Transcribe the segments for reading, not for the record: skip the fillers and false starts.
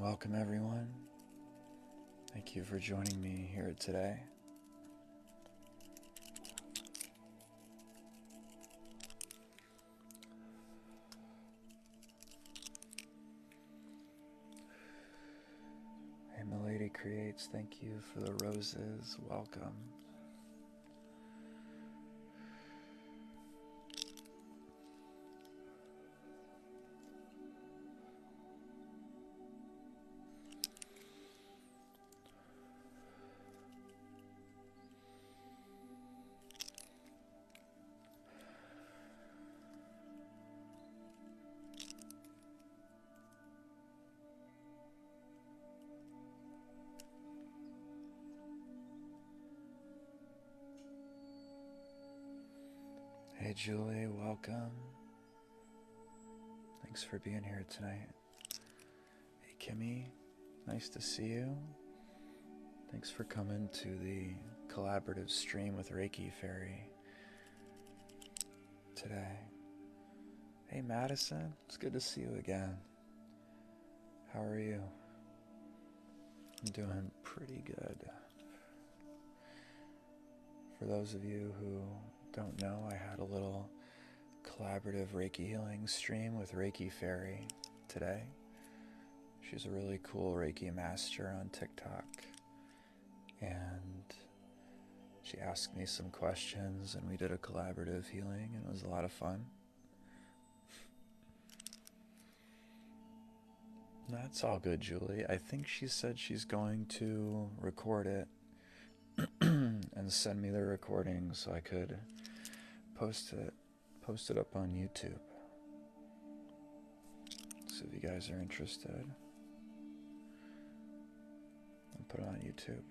Welcome everyone. Thank you for joining me here today. Hey, Milady Creates, thank you for the roses. Welcome. Hey Julie, welcome. Thanks for being here tonight. Hey Kimmy, nice to see you. Thanks for coming to the collaborative stream with Reiki Fairy today. Hey Madison, it's good to see you again. How are you? I'm doing pretty good. For those of you who don't know, I had a little collaborative Reiki healing stream with Reiki Fairy today. She's a really cool Reiki master on TikTok, and she asked me some questions and we did a collaborative healing and it was a lot of fun. That's all good, Julie. I think she said she's going to record it and send me the recording so I could post it up on YouTube. So if you guys are interested, I'll put it on YouTube.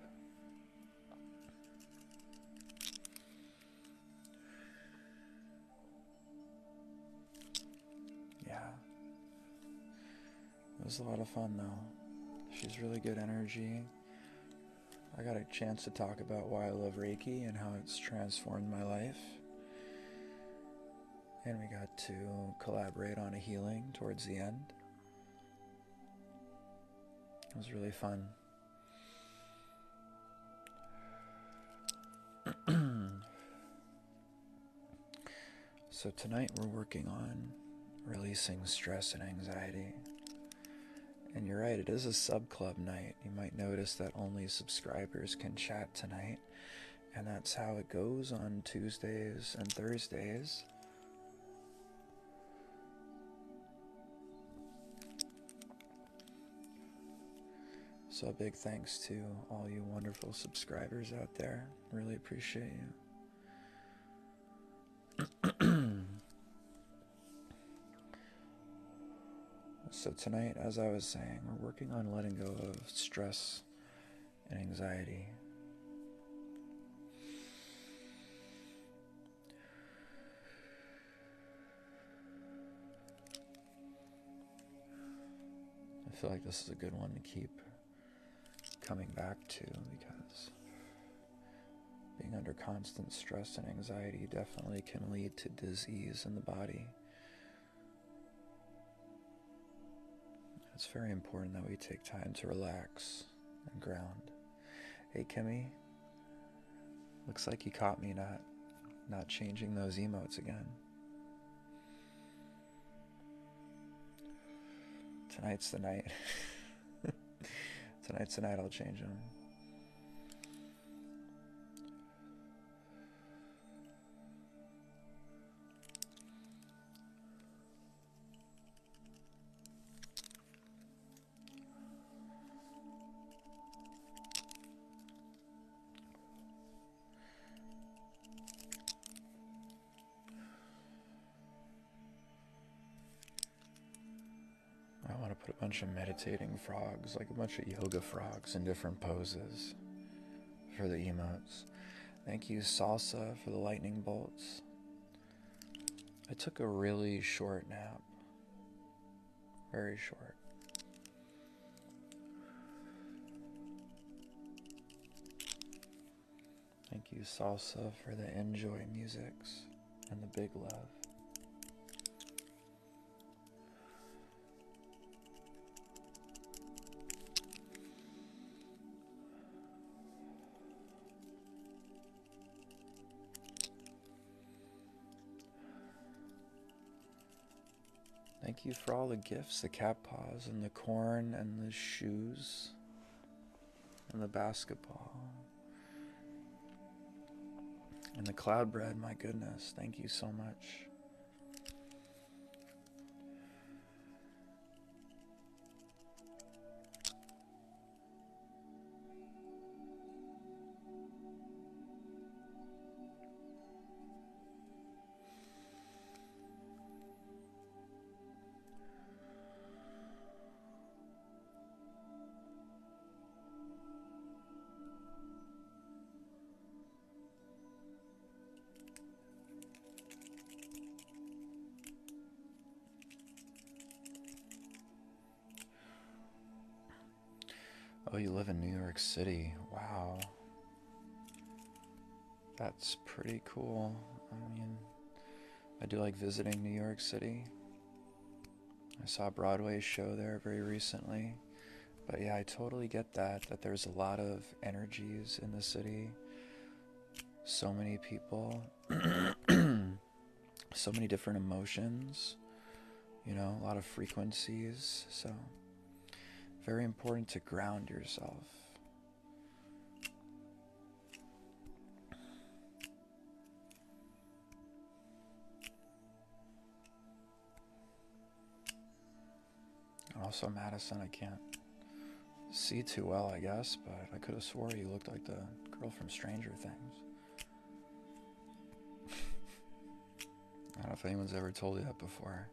Yeah. It was a lot of fun though. She's really good energy. I got a chance to talk about why I love Reiki and how it's transformed my life. And we got to collaborate on a healing towards the end. It was really fun. So tonight we're working on releasing stress and anxiety. And you're right, it is a sub-club night. You might notice that only subscribers can chat tonight. And that's how it goes on Tuesdays and Thursdays. So a big thanks to all you wonderful subscribers out there. Really appreciate you. So tonight, as I was saying, we're working on letting go of stress and anxiety. I feel like this is a good one to keep coming back to, because being under constant stress and anxiety definitely can lead to disease in the body. It's very important that we take time to relax and ground. Hey Kimmy, looks like you caught me not changing those emotes again. Tonight's the night. Tonight's the night I'll change them. I want to put a bunch of meditating frogs, like a bunch of yoga frogs in different poses for the emotes. Thank you, Salsa, for the lightning bolts. I took a really short nap. Very short. Thank you, Salsa, for the enjoy musics and the big love. Thank you for all the gifts, the cat paws and the corn and the shoes and the basketball and the cloud bread. My goodness, thank you so much. Oh, you live in New York City. Wow. That's pretty cool. I mean, I do like visiting New York City. I saw a Broadway show there very recently. But yeah, I totally get that there's a lot of energies in the city. So many people. So many different emotions. You know, a lot of frequencies. So, very important to ground yourself. Also, Madison, I can't see too well, I guess, but I could have swore you looked like the girl from Stranger Things. I don't know if anyone's ever told you that before.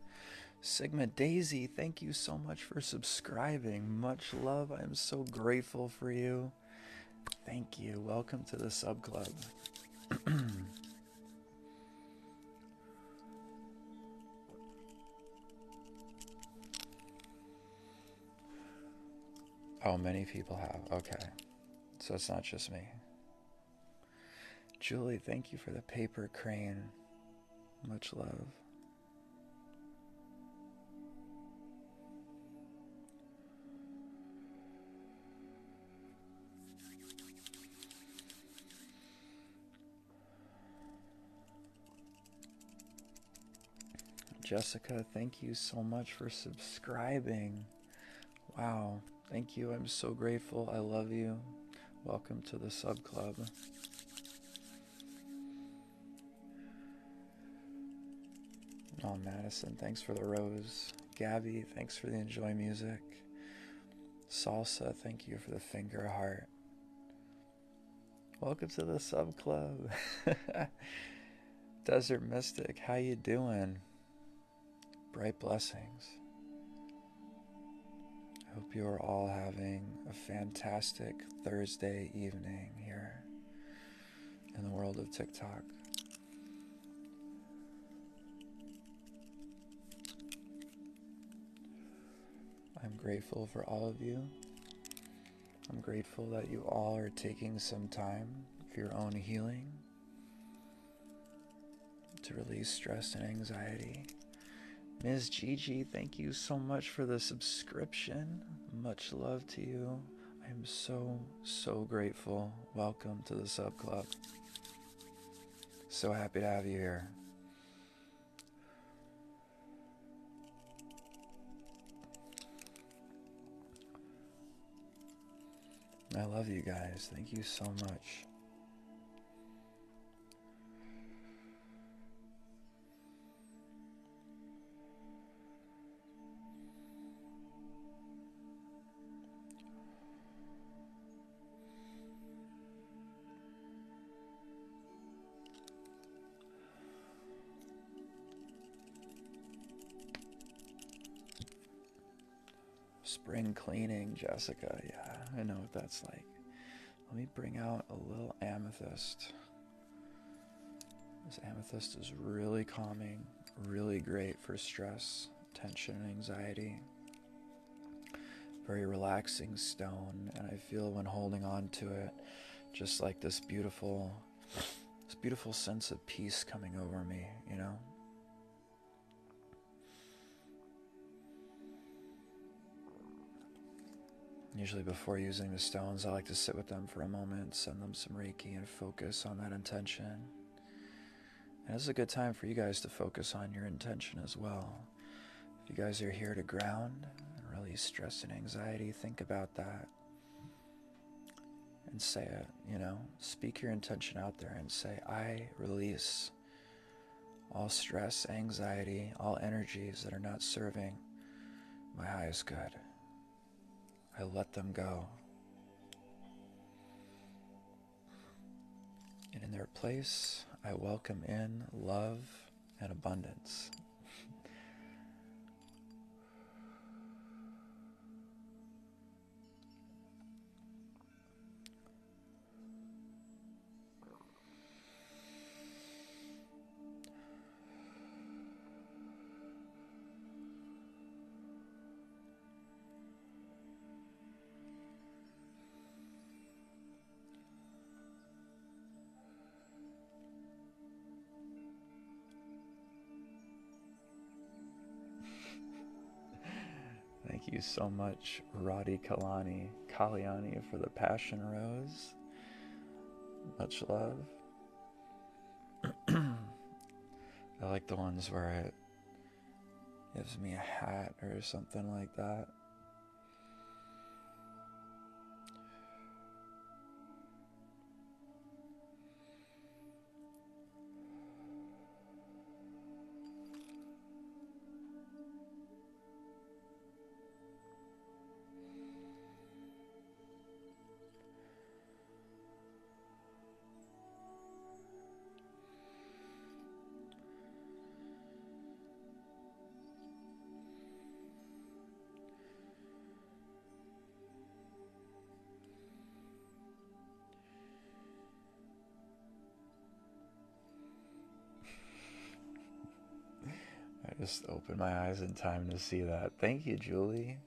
Sigma Daisy, thank you so much for subscribing. Much love. I am so grateful for you. Thank you. Welcome to the sub club. Oh, many people have. Okay. So it's not just me. Julie, thank you for the paper crane. Much love. Jessica, thank you so much for subscribing. Wow, thank you. I'm so grateful. I love you. Welcome to the sub club. Oh, Madison, thanks for the rose. Gabby, thanks for the enjoy music. Salsa, thank you for the finger heart. Welcome to the sub club. Desert Mystic, how you doing? Bright blessings. I hope you are all having a fantastic Thursday evening here in the world of TikTok. I'm grateful for all of you. I'm grateful that you all are taking some time for your own healing, to release stress and anxiety. Ms. Gigi, thank you so much for the subscription. Much love to you. I'm so grateful. Welcome to the sub club. So happy to have you here. I love you guys. Thank you so much. Spring cleaning, Jessica. Yeah, I know what that's like. Let me bring out a little amethyst. This amethyst is really calming, really great for stress, tension, and anxiety. Very relaxing stone, and I feel when holding on to it, just like this beautiful sense of peace coming over me, you know? Usually before using the stones, I like to sit with them for a moment, send them some Reiki, and focus on that intention. And this is a good time for you guys to focus on your intention as well. If you guys are here to ground and release stress and anxiety, think about that and say it, speak your intention out there and say, I release all stress, anxiety, all energies that are not serving my highest good. I let them go. And in their place, I welcome in love and abundance. Thank you so much, Radhi Kalyani, for the passion rose. Much love. I like the ones where it gives me a hat or something like that. I just opened my eyes in time to see that. Thank you, Julie.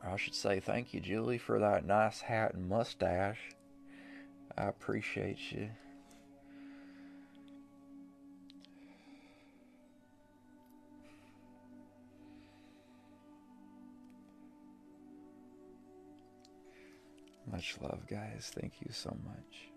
Or I should say thank you, Julie, for that nice hat and mustache. I appreciate you. Much love, guys. Thank you so much.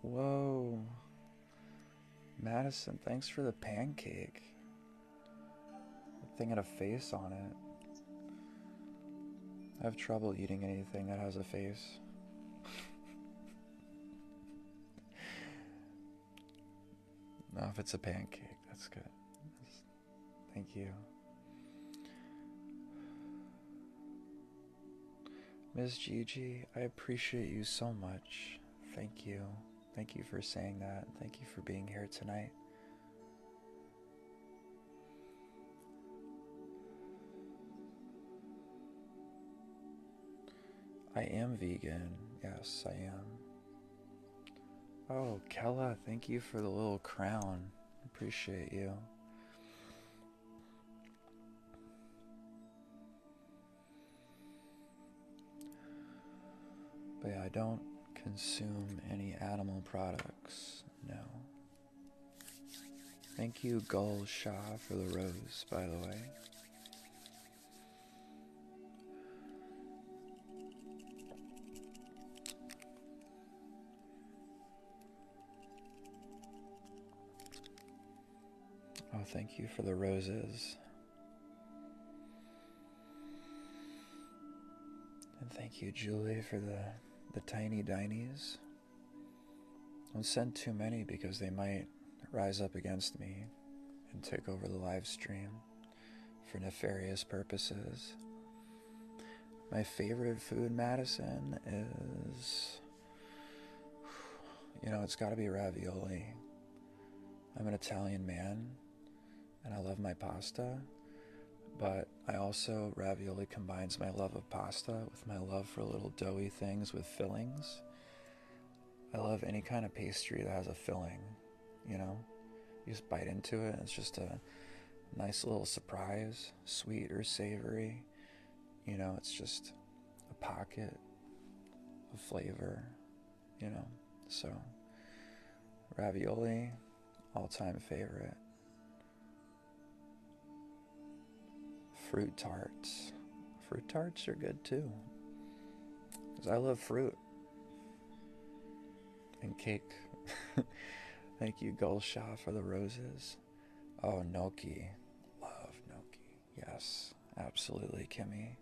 Whoa. Madison, thanks for the pancake. That thing had a face on it. I have trouble eating anything that has a face. No, if it's a pancake, that's good. Thank you. Ms. Gigi, I appreciate you so much. Thank you. Thank you for saying that. Thank you for being here tonight. I am vegan. Yes, I am. Oh, Kella, thank you for the little crown. Appreciate you. But yeah, I don't consume any animal products, no. Thank you, Gul Shah, for the rose, by the way. Oh, thank you for the roses. And thank you, Julie, for the tiny dinies. Don't send too many because they might rise up against me and take over the live stream for nefarious purposes. My favorite food, Madison, is, it's got to be ravioli. I'm an Italian man, and I love my pasta, but I also, ravioli combines my love of pasta with my love for little doughy things with fillings. I love any kind of pastry that has a filling, you know? You just bite into it and it's just a nice little surprise, sweet or savory. You know, it's just a pocket of flavor, you know? So, ravioli, all-time favorite. Fruit tarts. Fruit tarts are good too, because I love fruit. And cake. Thank you, Gulsha, for the roses. Oh, gnocchi. Love gnocchi. Yes, absolutely, Kimmy.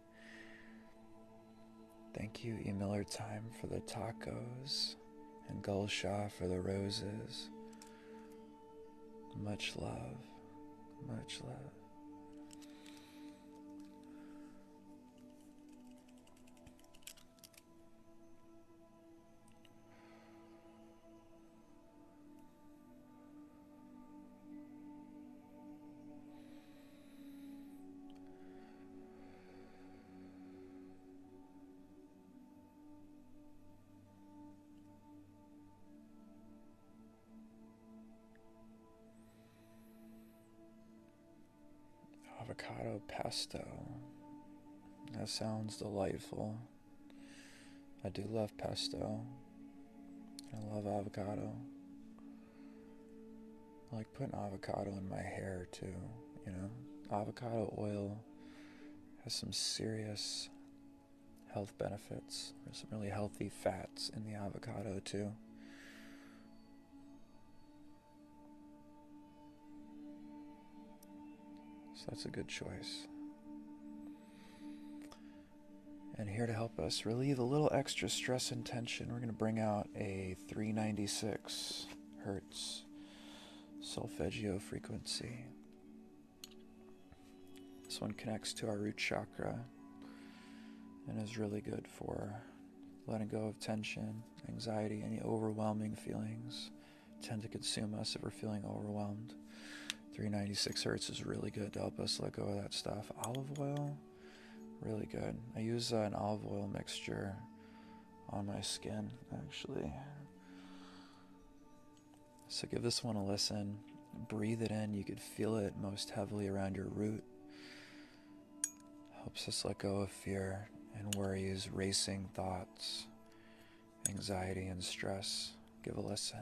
Thank you, E. Miller Time, for the tacos. And Gulsha for the roses. Much love. Much love. Avocado pesto. That sounds delightful. I do love pesto. I love avocado. I like putting avocado in my hair too, you know? Avocado oil has some serious health benefits. There's some really healthy fats in the avocado too. So that's a good choice. And here to help us relieve a little extra stress and tension, we're going to bring out a 396 hertz solfeggio frequency. This one connects to our root chakra and is really good for letting go of tension, anxiety, any overwhelming feelings tend to consume us if we're feeling overwhelmed. 396 hertz is really good to help us let go of that stuff. Olive oil, really good. I use an olive oil mixture on my skin, actually. So give this one a listen. Breathe it in. You could feel it most heavily around your root. Helps us let go of fear and worries, racing thoughts, anxiety, and stress. Give a listen.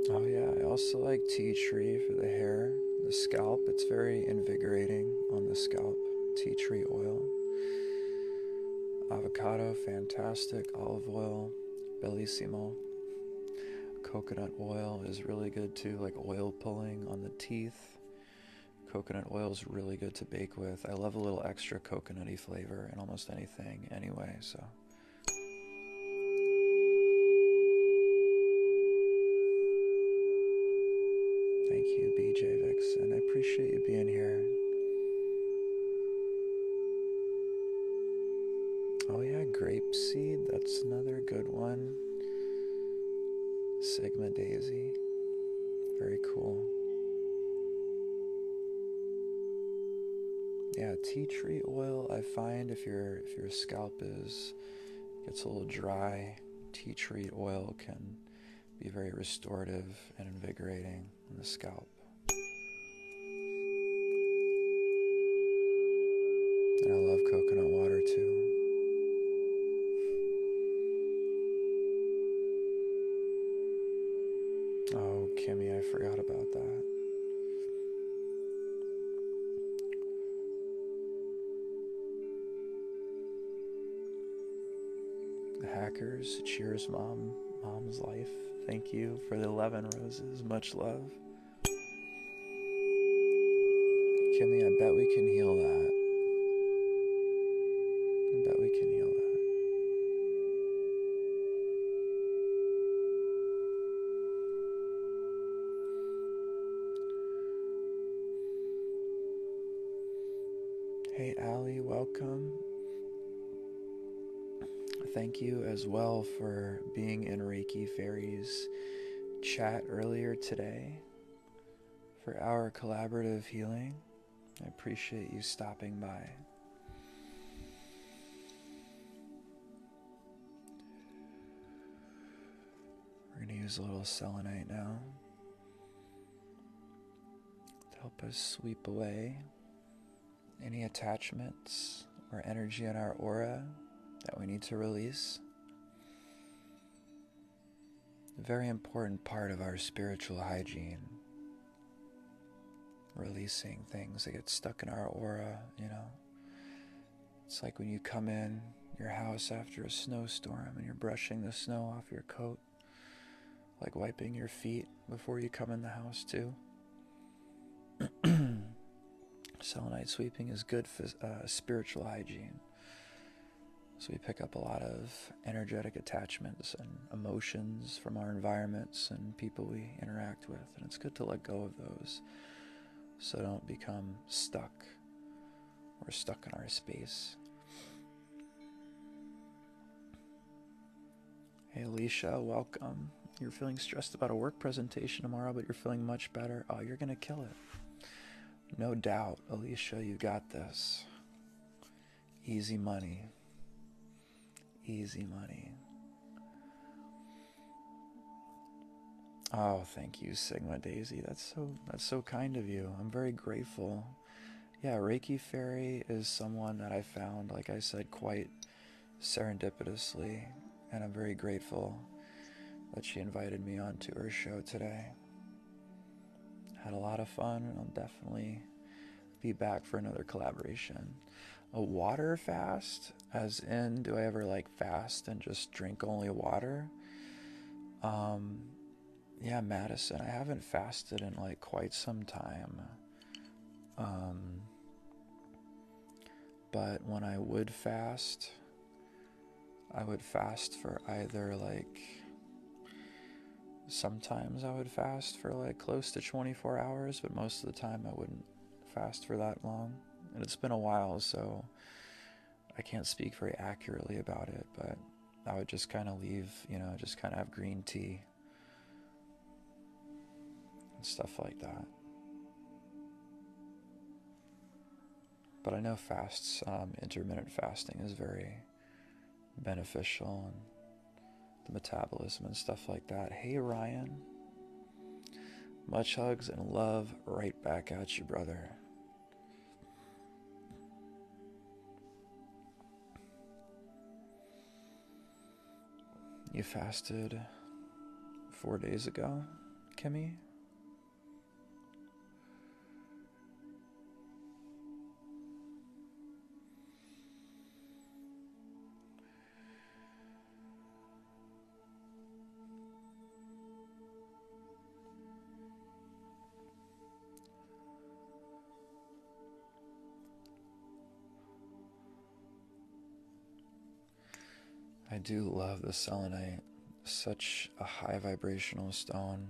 Oh yeah, I also like tea tree for the hair, the scalp. It's very invigorating on the scalp. Tea tree oil. Avocado, fantastic. Olive oil, bellissimo. Coconut oil is really good too, like oil pulling on the teeth. Coconut oil is really good to bake with. I love a little extra coconutty flavor in almost anything anyway, so. Thank you, BJ Vixen. I appreciate you being here. Oh yeah, grapeseed. That's another good one. Sigma daisy. Very cool. Yeah, tea tree oil. I find if your scalp gets a little dry, tea tree oil can be very restorative and invigorating on the scalp. And I love coconut water too. Oh, Kimmy, I forgot about that. The hackers, cheers, Mom. Mom's life. Thank you for the 11 roses. Much love. Kimmy, I bet we can heal that. I bet we can heal that. Hey, Allie, welcome. Thank you as well for being in Reiki Fairy's chat earlier today for our collaborative healing. I appreciate you stopping by. We're going to use a little selenite now to help us sweep away any attachments or energy in our aura that we need to release. A very important part of our spiritual hygiene. Releasing things that get stuck in our aura, you know. It's like when you come in your house after a snowstorm and you're brushing the snow off your coat, like wiping your feet before you come in the house too. Selenite sweeping is good for spiritual hygiene. So we pick up a lot of energetic attachments and emotions from our environments and people we interact with. And it's good to let go of those so don't become stuck or stuck in our space. Hey Alicia, welcome. You're feeling stressed about a work presentation tomorrow, but you're feeling much better. Oh, you're going to kill it. No doubt, Alicia, you got this. Easy money. Easy money. Oh, thank you, Sigma Daisy. That's so kind of you. I'm very grateful. Yeah, Reiki Fairy is someone that I found, like I said, quite serendipitously, and I'm very grateful that she invited me onto her show today. Had a lot of fun, and I'll definitely be back for another collaboration. A water fast, as in, do I ever like fast and just drink only water? Yeah, Madison, I haven't fasted in like quite some time. But when I would fast for either like, sometimes I would fast for like close to 24 hours, but most of the time I wouldn't fast for that long. And it's been a while, so I can't speak very accurately about it, but I would just kind of leave, just kind of have green tea and stuff like that. But I know fasts, intermittent fasting is very beneficial, and the metabolism and stuff like that. Hey Ryan, much hugs and love right back at you, brother. You fasted 4 days ago, Kimmy? I do love the selenite. Such a high vibrational stone.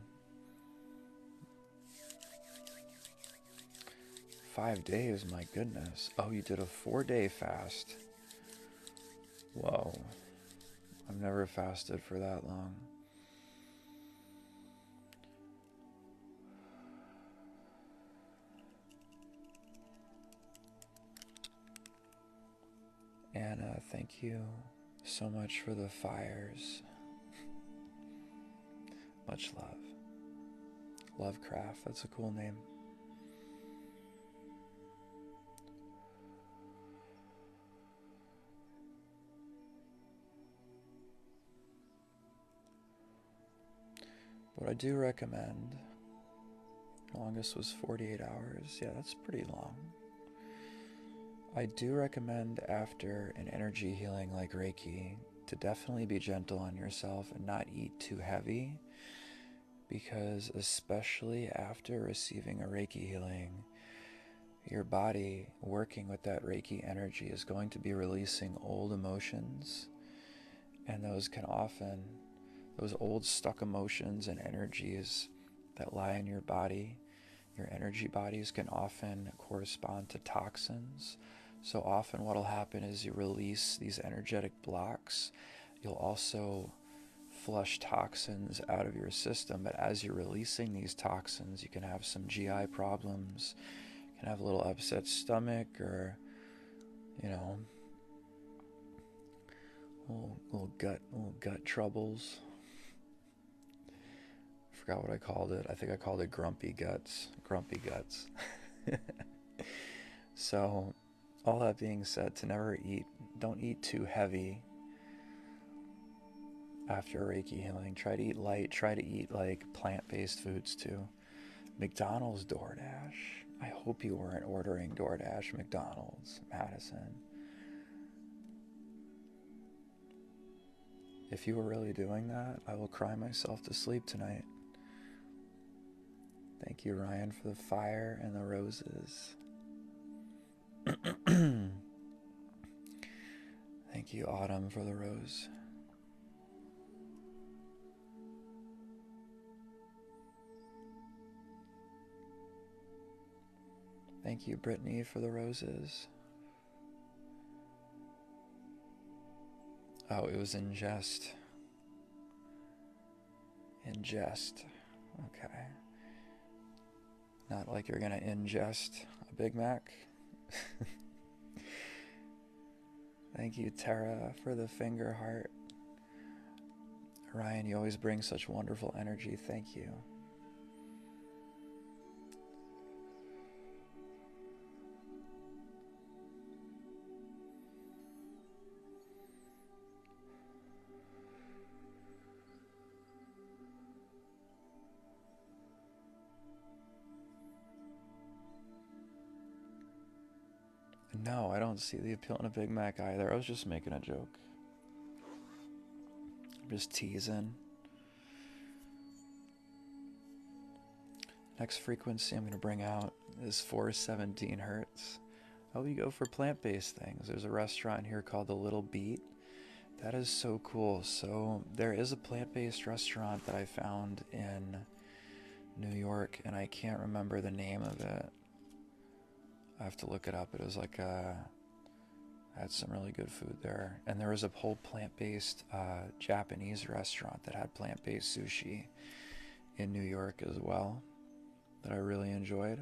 5 days, my goodness. Oh, you did a 4-day fast. Whoa. I've never fasted for that long. Anna, thank you so much for the fires. Much love. Lovecraft, that's a cool name. What I do recommend, longest was 48 hours. Yeah, that's pretty long. I do recommend after an energy healing like Reiki to definitely be gentle on yourself and not eat too heavy, because especially after receiving a Reiki healing, your body working with that Reiki energy is going to be releasing old emotions, and those old stuck emotions and energies that lie in your body, your energy bodies, can often correspond to toxins. So often what will happen is you release these energetic blocks. You'll also flush toxins out of your system, but as you're releasing these toxins, you can have some GI problems, you can have a little upset stomach, or little gut troubles. I forgot what I called it. I think I called it grumpy guts. So, all that being said, don't eat too heavy after Reiki healing. Try to eat light. Try to eat like plant-based foods too. McDonald's DoorDash. I hope you weren't ordering DoorDash McDonald's, Madison. If you were really doing that, I will cry myself to sleep tonight. Thank you, Ryan, for the fire and the roses. Thank you, Autumn, for the rose. Thank you, Brittany, for the roses. Oh, it was in jest. In jest. Okay. Not like you're gonna ingest a Big Mac. Thank you, Tara, for the finger heart. Ryan, you always bring such wonderful energy. Thank you. No, I don't see the appeal in a Big Mac either. I was just making a joke. I'm just teasing. Next frequency I'm going to bring out is 417 hertz. Oh, you go for plant-based things. There's a restaurant here called The Little Beat. That is so cool. So there is a plant-based restaurant that I found in New York, and I can't remember the name of it. I have to look it up. It was like I had some really good food there. And there was a whole plant-based Japanese restaurant that had plant-based sushi in New York as well that I really enjoyed.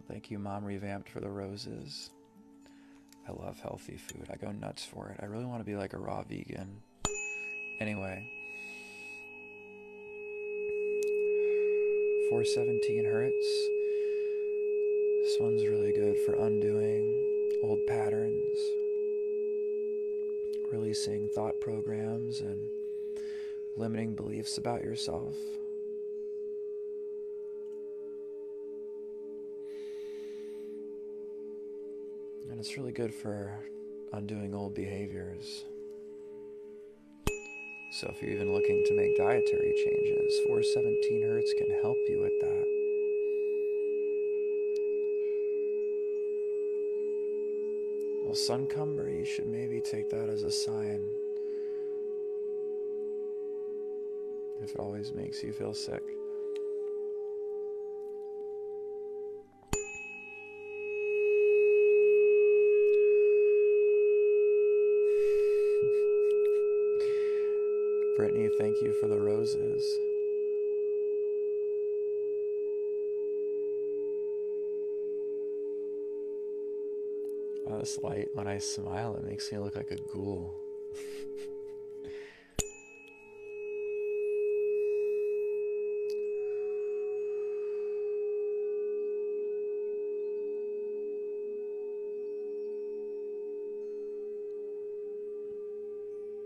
Thank you, Mom Revamped, for the roses. I love healthy food. I go nuts for it. I really want to be like a raw vegan. Anyway. 417 hertz. This one's really good for undoing old patterns, releasing thought programs, and limiting beliefs about yourself. And it's really good for undoing old behaviors. So if you're even looking to make dietary changes, 417 hertz can help you with that. Well, Suncumber, you should maybe take that as a sign. If it always makes you feel sick. Brittany, thank you for the roses. Oh, this light, when I smile, it makes me look like a ghoul.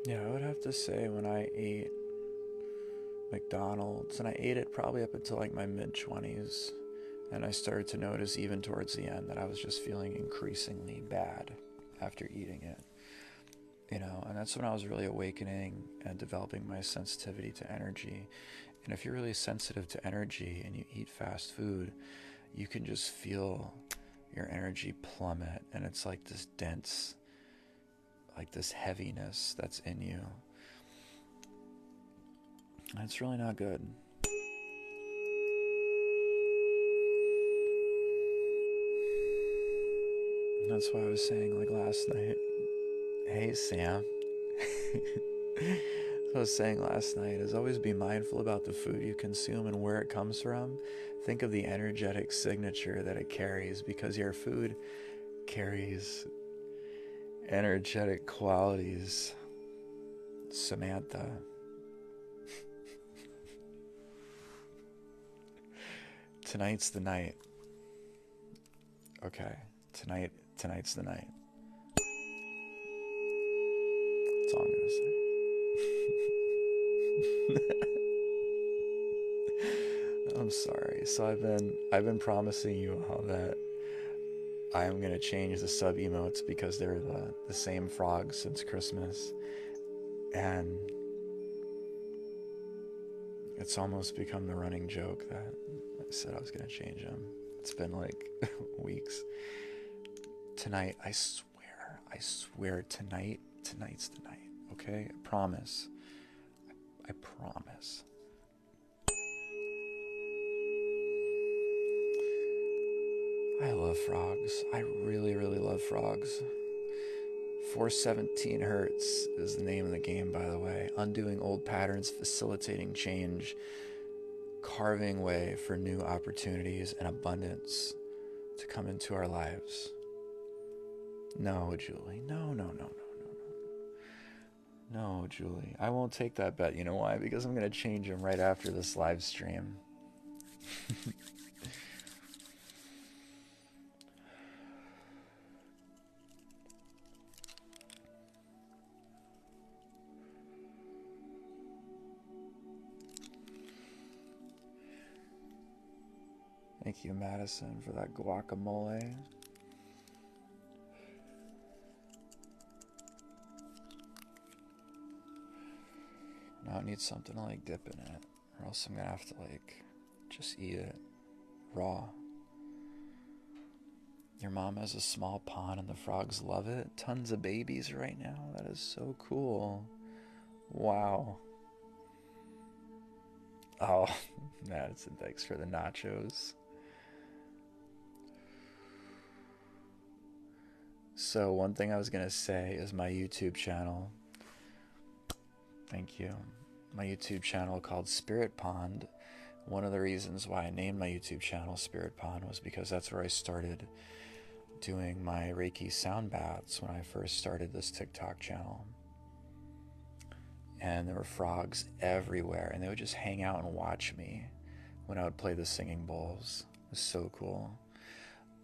Yeah, I would have to say when I ate McDonald's, and I ate it probably up until like my mid-20s, and I started to notice even towards the end that I was just feeling increasingly bad after eating it. You know, and that's when I was really awakening and developing my sensitivity to energy. And if you're really sensitive to energy and you eat fast food, you can just feel your energy plummet, and it's like this dense, like this heaviness that's in you. And it's really not good. And that's why I was saying, like, last night, hey Sam. I was saying last night is always be mindful about the food you consume and where it comes from. Think of the energetic signature that it carries, because your food carries energetic qualities. Samantha. Tonight's the night. Okay, tonight's the night. That's all I'm gonna say. I'm sorry. So I've been promising you all that I am gonna change the sub emotes because they're the same frogs since Christmas, and it's almost become the running joke that I said I was gonna change them. It's been like weeks. Tonight, I swear tonight's the night. Okay, I promise. I promise. I love frogs. I really, really love frogs. 417 Hertz is the name of the game, by the way. Undoing old patterns, facilitating change, carving way for new opportunities and abundance to come into our lives. No, Julie. No. No, Julie. I won't take that bet. You know why? Because I'm going to change him right after this live stream. Thank you, Madison, for that guacamole. Now I need something to like dip in it, or else I'm gonna have to like just eat it raw. Your mom has a small pond and the frogs love it. Tons of babies right now. That is so cool. Wow. Oh, Madison, thanks for the nachos. So one thing I was gonna say is my YouTube channel. Thank you. My YouTube channel called Spirit Pond. One of the reasons why I named my YouTube channel Spirit Pond was because that's where I started doing my Reiki sound baths when I first started this TikTok channel. And there were frogs everywhere, and they would just hang out and watch me when I would play the singing bowls. It was so cool.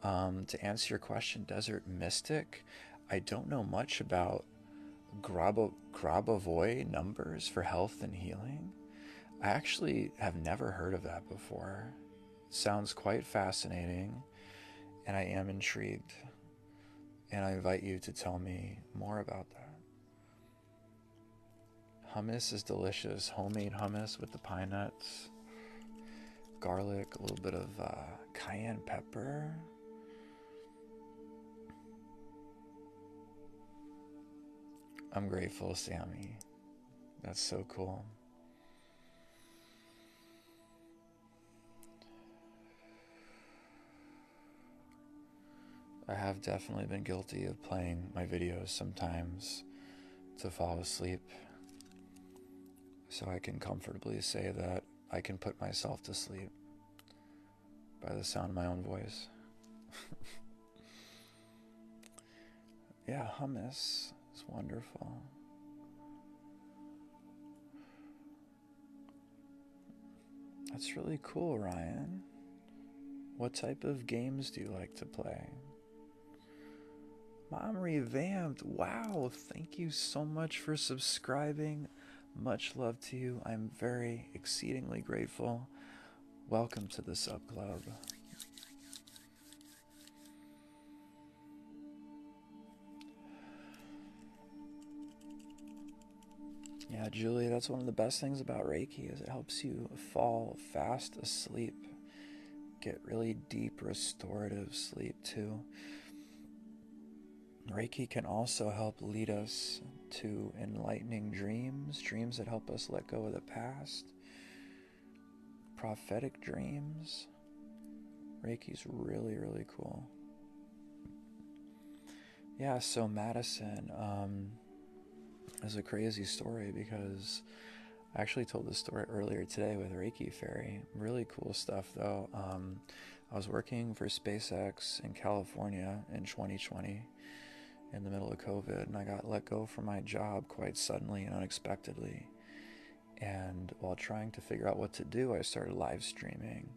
To answer your question, Desert Mystic, I don't know much about Grabovoi numbers for health and healing. I actually have never heard of that before. It sounds quite fascinating, and I am intrigued. And I invite you to tell me more about that. Hummus is delicious. Homemade hummus with the pine nuts, garlic, a little bit of cayenne pepper. I'm grateful, Sammy. That's so cool. I have definitely been guilty of playing my videos sometimes to fall asleep, so I can comfortably say that I can put myself to sleep by the sound of my own voice. Yeah, hummus is wonderful. That's really cool, Ryan. What type of games do you like to play? Mom Revamped. Wow, thank you so much for subscribing. Much love to you. I'm very exceedingly grateful. Welcome to the sub club. Yeah, Julie, that's one of the best things about Reiki is it helps you fall fast asleep, get really deep restorative sleep too. Reiki can also help lead us to enlightening dreams, dreams that help us let go of the past, prophetic dreams. Reiki's really, really cool. Yeah, so Madison is a crazy story because I actually told this story earlier today with Reiki Fairy. Really cool stuff though. I was working for SpaceX in California in 2020 in the middle of COVID, and I got let go from my job quite suddenly and unexpectedly. And while trying to figure out what to do, I started live streaming,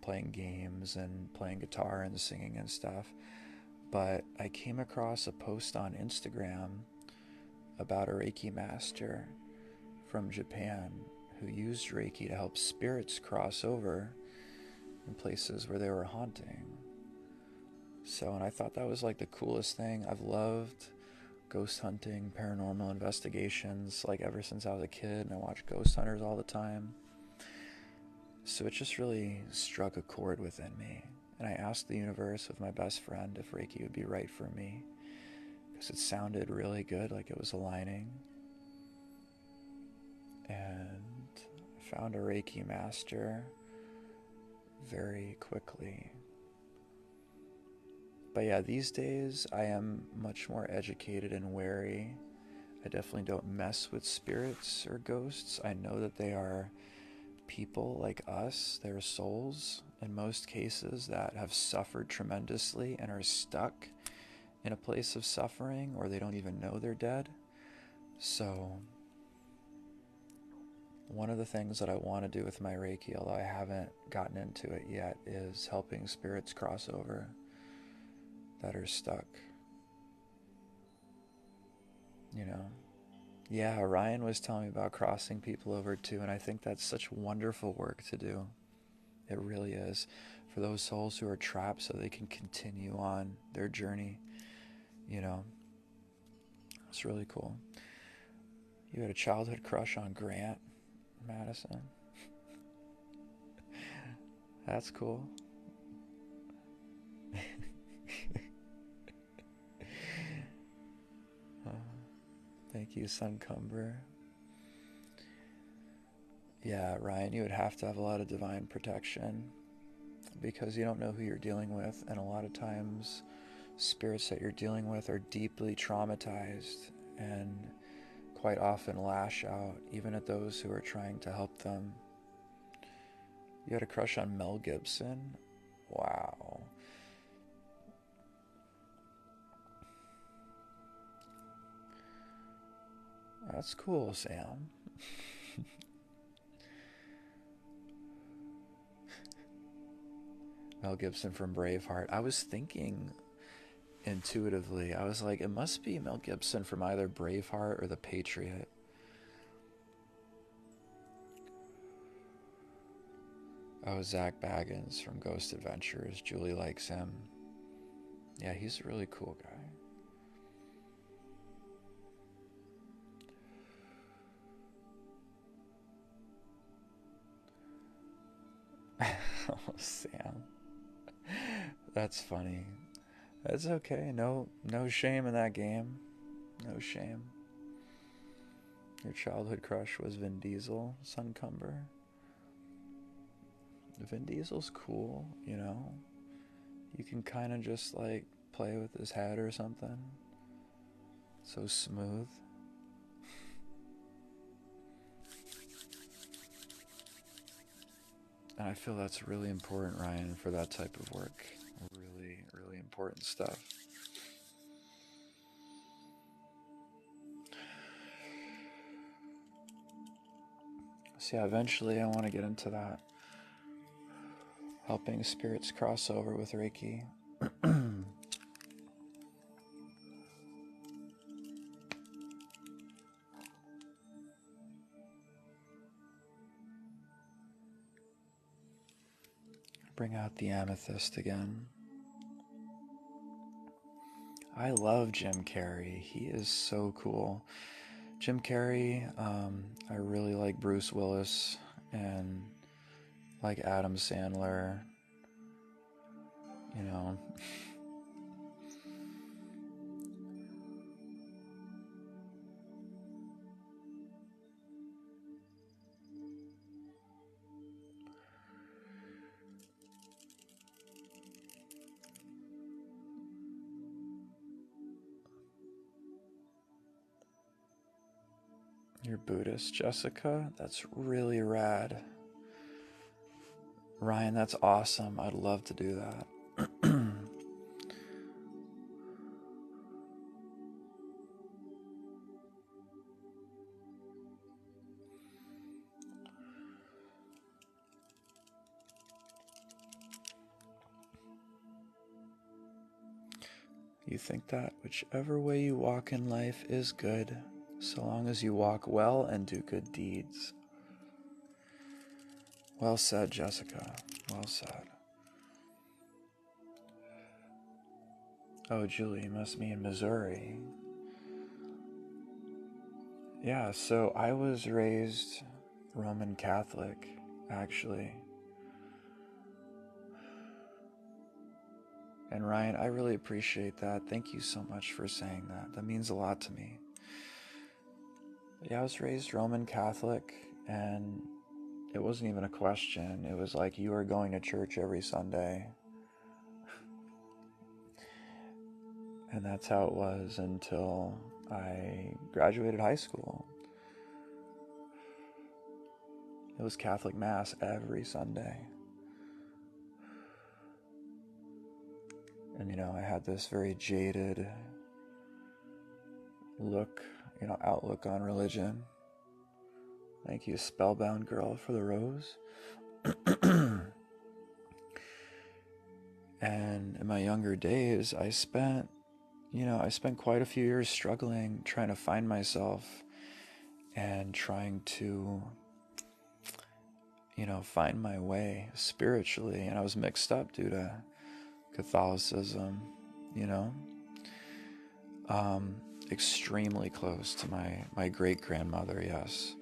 playing games and playing guitar and singing and stuff. But I came across a post on Instagram about a Reiki master from Japan who used Reiki to help spirits cross over in places where they were haunting. So, and I thought that was like the coolest thing. I've loved ghost hunting, paranormal investigations, like ever since I was a kid, and I watched Ghost Hunters all the time. So it just really struck a chord within me. And I asked the universe with my best friend if Reiki would be right for me, because it sounded really good, like it was aligning. And I found a Reiki master very quickly. But yeah, these days I am much more educated and wary. I definitely don't mess with spirits or ghosts. I know that they are people like us. They're souls in most cases that have suffered tremendously and are stuck in a place of suffering, or they don't even know they're dead. So one of the things that I want to do with my Reiki, although I haven't gotten into it yet, is helping spirits cross over that are stuck. You know? Yeah, Ryan was telling me about crossing people over too, and I think that's such wonderful work to do. It really is. For those souls who are trapped so they can continue on their journey, you know? It's really cool. You had a childhood crush on Grant, Madison? That's cool. Thank you, Suncumber. Yeah, Ryan, you would have to have a lot of divine protection because you don't know who you're dealing with, and a lot of times spirits that you're dealing with are deeply traumatized and quite often lash out even at those who are trying to help them. You had a crush on Mel Gibson? Wow. That's cool, Sam. Mel Gibson from Braveheart. I was thinking intuitively, I was like, it must be Mel Gibson from either Braveheart or The Patriot. Oh, Zach Baggins from Ghost Adventures. Julie likes him. Yeah, he's a really cool guy. Oh, Sam. That's funny. That's okay. No shame in that game. No shame. Your childhood crush was Vin Diesel, Suncumber. Vin Diesel's cool, you know? You can kind of just like play with his head or something. So smooth. And I feel that's really important, Ryan, for that type of work. Really, really important stuff. So yeah, eventually I want to get into that. Helping spirits cross over with Reiki. Bring out the amethyst again. I love Jim Carrey. He is so cool. Jim Carrey, I really like Bruce Willis and like Adam Sandler, you know. You're Buddhist, Jessica? That's really rad. Ryan, that's awesome. I'd love to do that. You think that whichever way you walk in life is good, so long as you walk well and do good deeds. Well said, Jessica. Well said. Oh, Julie, you must be in Missouri. Yeah, so I was raised Roman Catholic, actually. And Ryan, I really appreciate that. Thank you so much for saying that. That means a lot to me. Yeah, I was raised Roman Catholic, and it wasn't even a question. It was like you are going to church every Sunday. And that's how it was until I graduated high school. It was Catholic Mass every Sunday. And, I had this very jaded outlook on religion. Thank you, Spellbound Girl, for the rose. And in my younger days, I spent quite a few years struggling, trying to find myself and trying to, find my way spiritually. And I was mixed up due to Catholicism, extremely close to my great-grandmother, yes.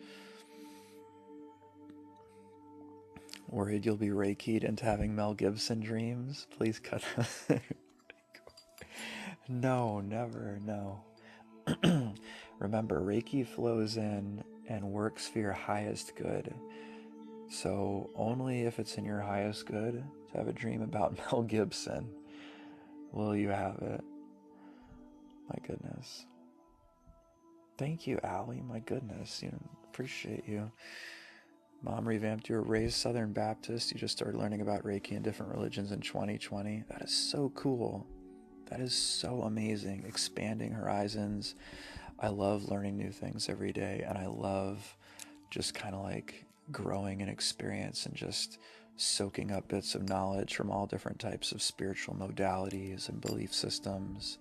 Worried you'll be Reiki'd into having Mel Gibson dreams? Please cut that. No, never, no. Remember, Reiki flows in and works for your highest good. So only if it's in your highest good to have a dream about Mel Gibson will you have it. My goodness. Thank you, Allie. My goodness. Appreciate you. Mom revamped. You were raised Southern Baptist. You just started learning about Reiki and different religions in 2020. That is so cool. That is so amazing. Expanding horizons. I love learning new things every day, and I love just kind of like growing in experience and just soaking up bits of knowledge from all different types of spiritual modalities and belief systems.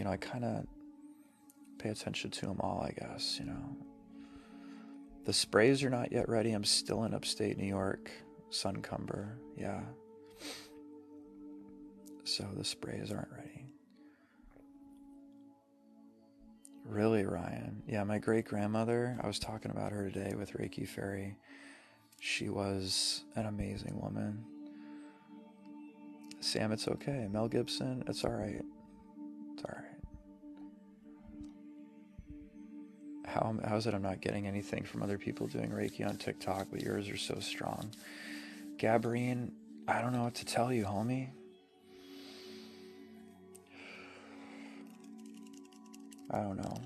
I kind of pay attention to them all, I guess, The sprays are not yet ready. I'm still in upstate New York, Suncumber, yeah. So the sprays aren't ready. Really, Ryan? Yeah, my great-grandmother, I was talking about her today with Reiki Fairy. She was an amazing woman. Sam, it's okay. Mel Gibson, it's all right. It's all right. How is it I'm not getting anything from other people doing Reiki on TikTok, but yours are so strong? Gabrine, I don't know what to tell you, homie. I don't know.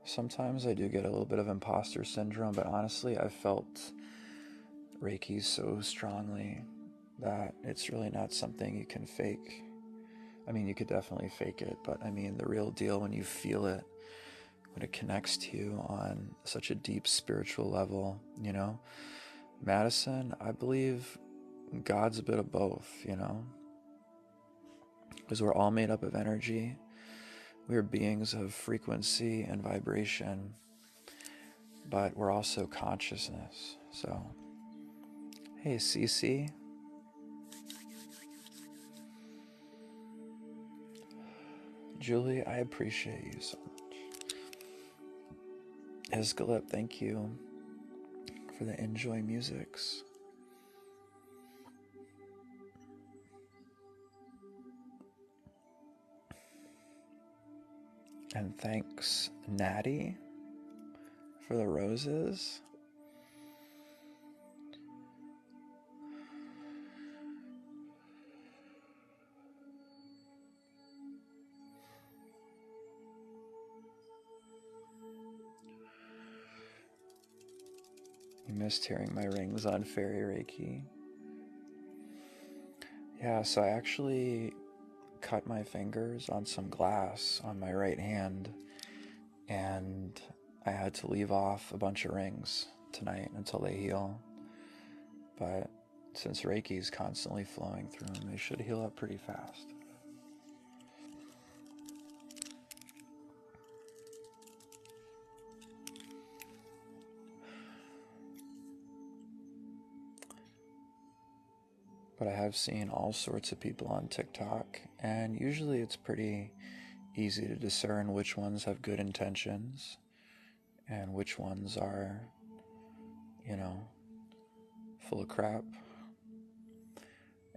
Sometimes I do get a little bit of imposter syndrome, but honestly, I've felt Reiki so strongly that it's really not something you can fake. I mean, you could definitely fake it, but I mean, the real deal, when you feel it, when it connects to you on such a deep spiritual level, Madison, I believe God's a bit of both, because we're all made up of energy. We are beings of frequency and vibration, but we're also consciousness. So, hey, Cece. Julie, I appreciate you so much. Escalip, thank you for the Enjoy Musics. And thanks, Natty, for the roses. You missed hearing my rings on Fairy Reiki. Yeah, so I actually cut my fingers on some glass on my right hand, and I had to leave off a bunch of rings tonight until they heal. But since Reiki is constantly flowing through them, they should heal up pretty fast. But I have seen all sorts of people on TikTok, and usually it's pretty easy to discern which ones have good intentions and which ones are, full of crap.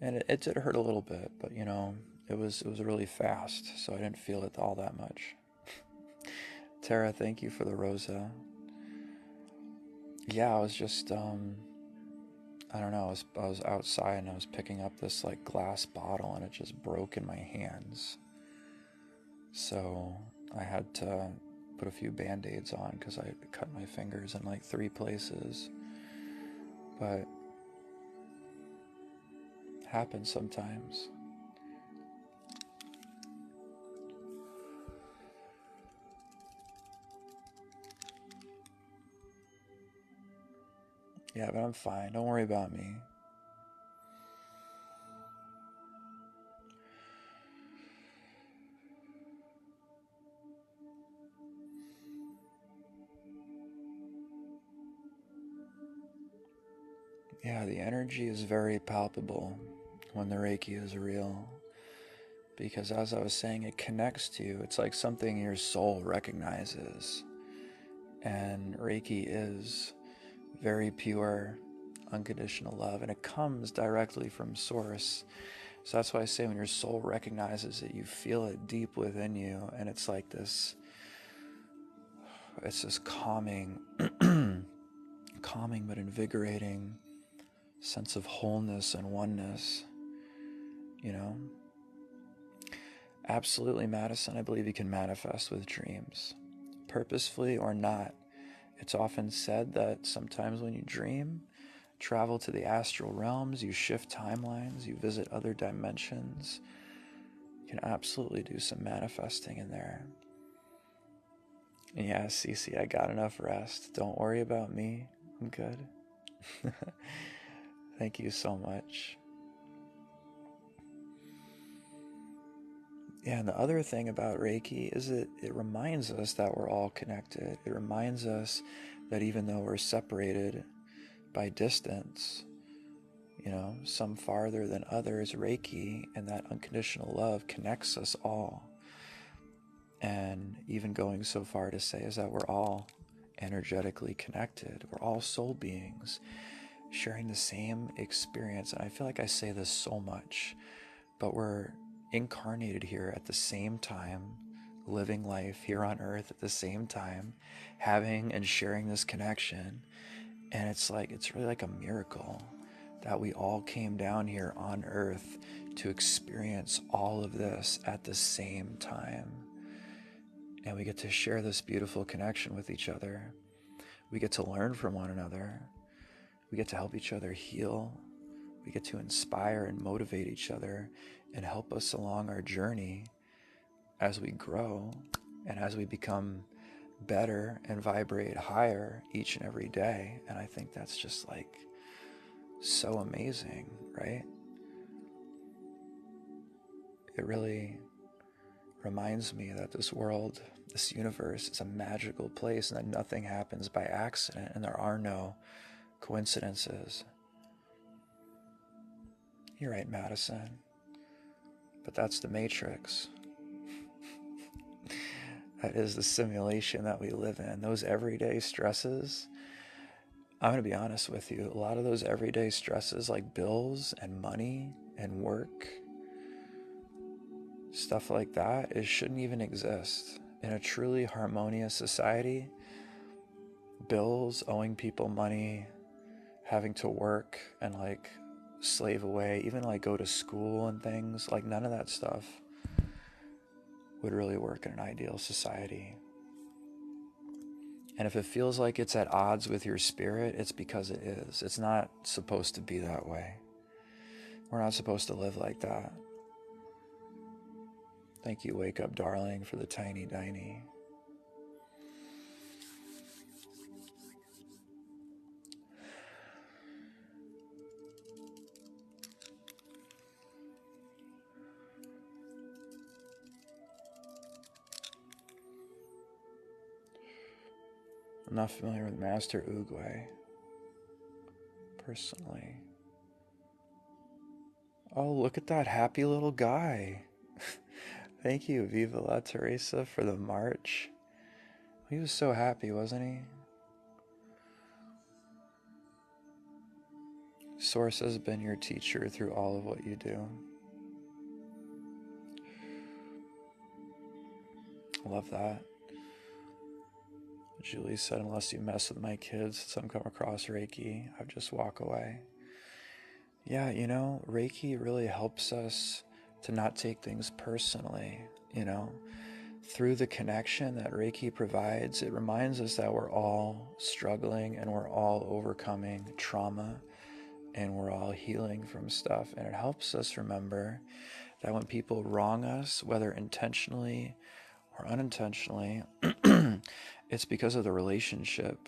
And it did hurt a little bit, but it was really fast, so I didn't feel it all that much. Tara, thank you for the rosa. Yeah, I was just I don't know, I was outside and I was picking up this like glass bottle and it just broke in my hands. So I had to put a few band-aids on because I cut my fingers in like 3 places. But happens sometimes. Yeah, but I'm fine. Don't worry about me. Yeah, the energy is very palpable when the Reiki is real. Because as I was saying, it connects to you. It's like something your soul recognizes. And Reiki is very pure, unconditional love, and it comes directly from Source. So that's why I say when your soul recognizes it, you feel it deep within you, and it's like this, it's this calming, calming but invigorating sense of wholeness and oneness, Absolutely, Madison, I believe you can manifest with dreams, purposefully or not. It's often said that sometimes when you dream, travel to the astral realms, you shift timelines, you visit other dimensions, you can absolutely do some manifesting in there. And yeah, Cece, I got enough rest. Don't worry about me. I'm good. Thank you so much. Yeah, and the other thing about Reiki is it reminds us that we're all connected. It reminds us that even though we're separated by distance, some farther than others, Reiki and that unconditional love connects us all. And even going so far to say is that we're all energetically connected. We're all soul beings sharing the same experience. And I feel like I say this so much, but we're incarnated here at the same time, living life here on earth at the same time, having and sharing this connection. And it's really like a miracle that we all came down here on earth to experience all of this at the same time. And we get to share this beautiful connection with each other. We get to learn from one another. We get to help each other heal. We get to inspire and motivate each other and help us along our journey as we grow and as we become better and vibrate higher each and every day. And I think that's just like so amazing, right? It really reminds me that this world, this universe is a magical place and that nothing happens by accident and there are no coincidences. You're right, Madison. But that's the Matrix. That is the simulation that we live in. Those everyday stresses, I'm going to be honest with you, a lot of those everyday stresses like bills and money and work, stuff like that, it shouldn't even exist. In a truly harmonious society, bills, owing people money, having to work and like slave away, even like go to school and things, like none of that stuff would really work in an ideal society. And if it feels like it's at odds with your spirit, it's because it is. It's not supposed to be that way. We're not supposed to live like that. Thank you, Wake Up Darling, for the tiny diny. I'm not familiar with Master Oogway personally. Oh, look at that happy little guy. Thank you, Viva La Teresa, for the march. He was so happy, wasn't he? Source has been your teacher through all of what you do. I love that. Julie said, unless you mess with my kids, some come across Reiki, I just walk away. Yeah, you know, Reiki really helps us to not take things personally, you know. Through the connection that Reiki provides, it reminds us that we're all struggling and we're all overcoming trauma and we're all healing from stuff. And it helps us remember that when people wrong us, whether intentionally or unintentionally, it's because of the relationship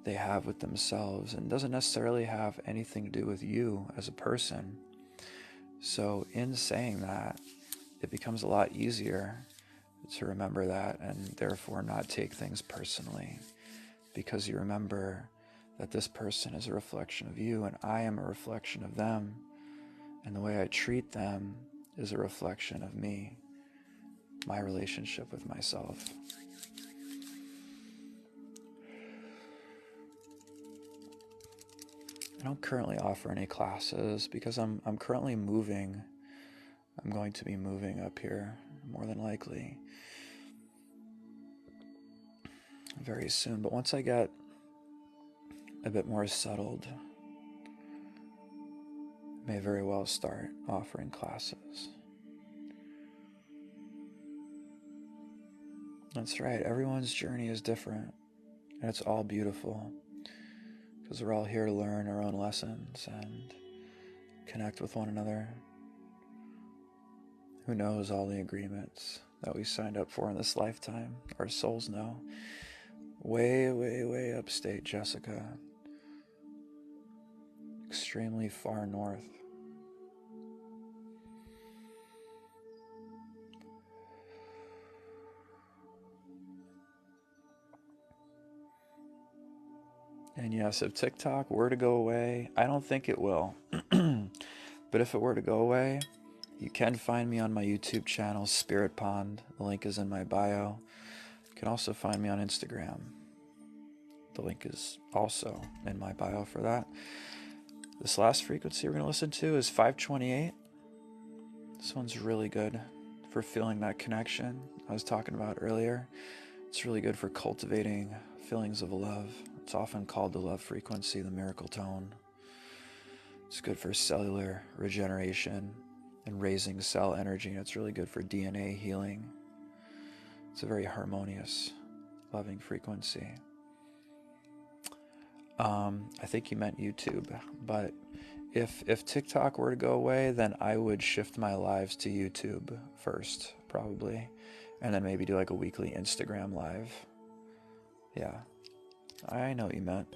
they have with themselves and doesn't necessarily have anything to do with you as a person. So in saying that, it becomes a lot easier to remember that and therefore not take things personally, because you remember that this person is a reflection of you and I am a reflection of them, and the way I treat them is a reflection of me, my relationship with myself. I don't currently offer any classes because I'm currently moving. I'm going to be moving up here more than likely very soon. But once I get a bit more settled, I may very well start offering classes. That's right. Everyone's journey is different, and it's all beautiful because we're all here to learn our own lessons and connect with one another. Who knows all the agreements that we signed up for in this lifetime? Our souls know. Way, way, way upstate, Jessica. Extremely far north. And yes, if TikTok were to go away, I don't think it will. But if it were to go away, you can find me on my YouTube channel, Spirit Pond. The link is in my bio. You can also find me on Instagram. The link is also in my bio for that. This last frequency we're going to listen to is 528. This one's really good for feeling that connection I was talking about earlier. It's really good for cultivating feelings of love. It's often called the love frequency, the miracle tone. It's good for cellular regeneration and raising cell energy, and it's really good for DNA healing. It's a very harmonious, loving frequency. I think you meant YouTube, but if TikTok were to go away, then I would shift my lives to YouTube first, probably, and then maybe do like a weekly Instagram live. Yeah, I know what you meant.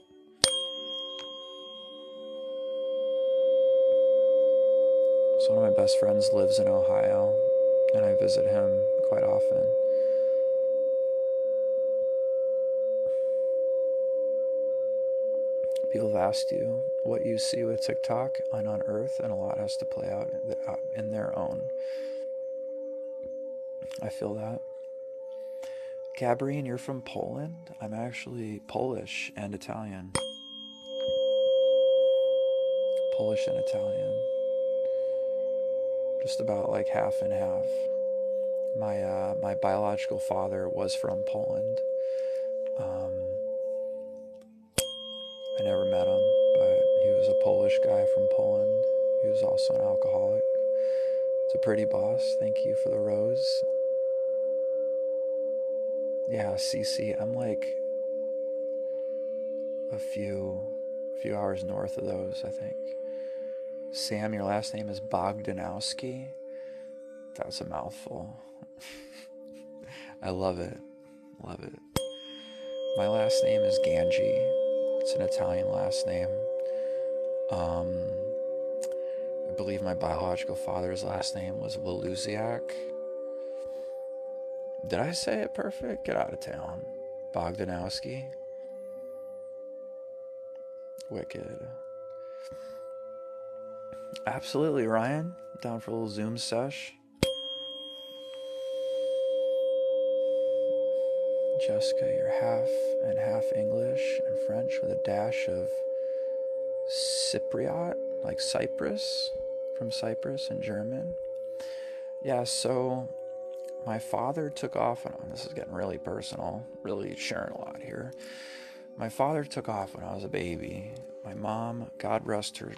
So one of my best friends lives in Ohio, and I visit him quite often. People have asked you what you see with TikTok and on Earth, and a lot has to play out in their own. I feel that. Gabrielle, you're from Poland? I'm actually Polish and Italian. Polish and Italian. Just about like half and half. My biological father was from Poland. I never met him, but he was a Polish guy from Poland. He was also an alcoholic. It's a pretty boss. Thank you for the rose. Yeah, CC. I'm like a few hours north of those, I think. Sam, your last name is Bogdanowski. That's a mouthful. I love it. Love it. My last name is Ganji. It's an Italian last name. I believe my biological father's last name was Waluziak. Did I say it perfect? Get out of town. Bogdanowski. Wicked. Absolutely, Ryan. Down for a little Zoom sesh. Jessica, you're half and half English and French with a dash of Cypriot, like Cyprus, from Cyprus, and German. Yeah, so my father took off, and this is getting really personal, really sharing a lot here. My father took off when I was a baby. My mom, God rest her,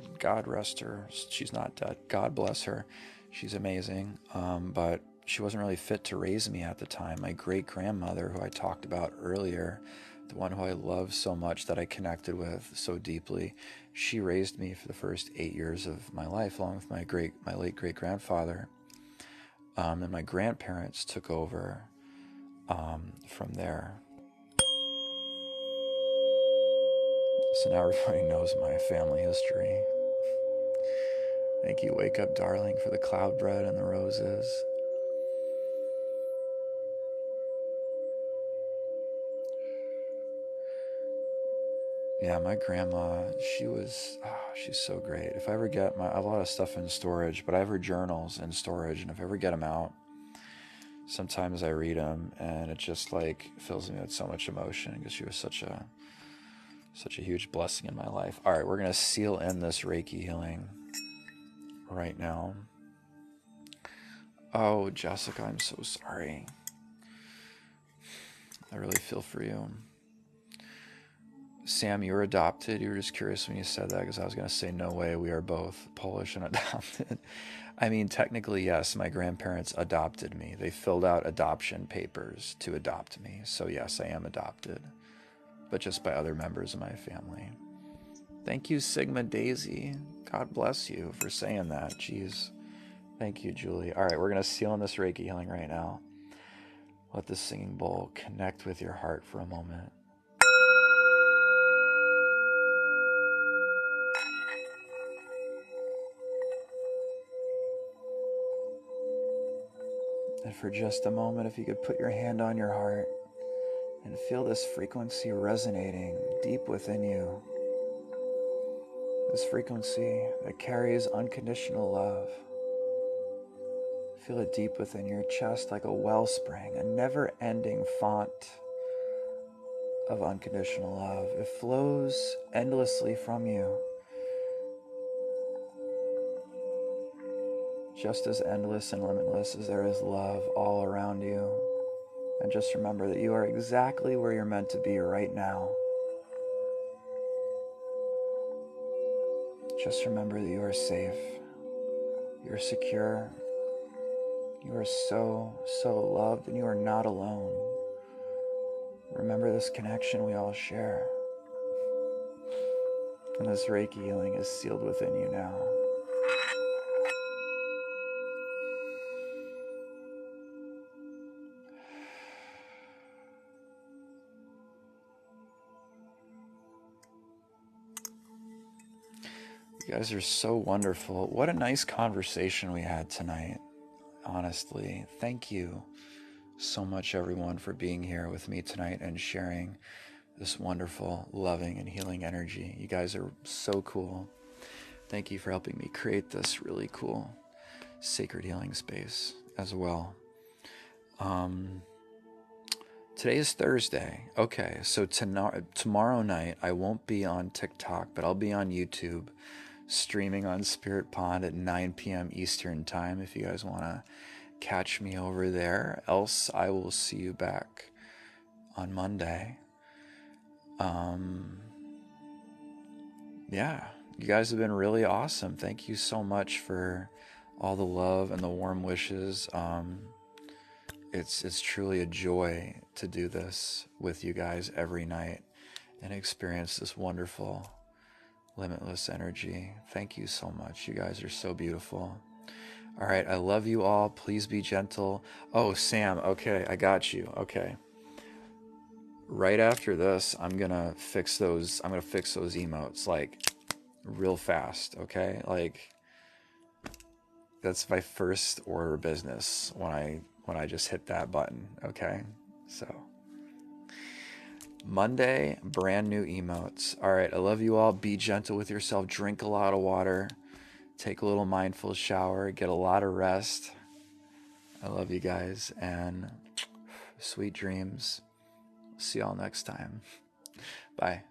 she's not dead, God bless her, she's amazing, but she wasn't really fit to raise me at the time. My great-grandmother, who I talked about earlier, the one who I love so much, that I connected with so deeply, she raised me for the first 8 years of my life, along with my late great-grandfather. And my grandparents took over from there. So now everybody knows my family history. Thank you, Wake Up Darling, for the cloud bread and the roses. Yeah, my grandma, she's so great. If I ever get I have a lot of stuff in storage, but I have her journals in storage, and if I ever get them out, sometimes I read them, and it just like fills me with so much emotion, because she was such a huge blessing in my life. All right, we're going to seal in this Reiki healing right now. Oh, Jessica, I'm so sorry. I really feel for you. Sam, you were adopted. You were just curious when you said that, because I was going to say, no way, we are both Polish and adopted. I mean, technically, yes, my grandparents adopted me. They filled out adoption papers to adopt me. So yes, I am adopted, but just by other members of my family. Thank you, Sigma Daisy. God bless you for saying that. Jeez. Thank you, Julie. All right, we're going to seal in this Reiki healing right now. Let the singing bowl connect with your heart for a moment. And for just a moment, if you could put your hand on your heart and feel this frequency resonating deep within you. This frequency that carries unconditional love. Feel it deep within your chest like a wellspring, a never-ending font of unconditional love. It flows endlessly from you, just as endless and limitless as there is love all around you. And just remember that you are exactly where you're meant to be right now. Just remember that you are safe, you are secure, you are so, so loved, and you are not alone. Remember this connection we all share. And this Reiki healing is sealed within you now. You guys are so wonderful. What a nice conversation we had tonight, honestly. Thank you so much, everyone, for being here with me tonight and sharing this wonderful, loving, and healing energy. You guys are so cool. Thank you for helping me create this really cool sacred healing space as well. Today is Thursday. Okay, so tomorrow night I won't be on TikTok, but I'll be on YouTube streaming on Spirit Pond at 9 p.m. Eastern Time if you guys want to catch me over there. Else, I will see you back on Monday. Yeah, you guys have been really awesome. Thank you so much for all the love and the warm wishes. It's truly a joy to do this with you guys every night and experience this wonderful, limitless energy. Thank you so much. You guys are so beautiful. All right, I love you all. Please be gentle. Oh, Sam, okay, I got you. Okay. Right after this, I'm gonna fix those emotes like real fast, okay? Like that's my first order of business when I just hit that button, okay? So Monday, brand new emotes. All right, I love you all. Be gentle with yourself. Drink a lot of water. Take a little mindful shower. Get a lot of rest. I love you guys, and sweet dreams. See y'all next time. Bye.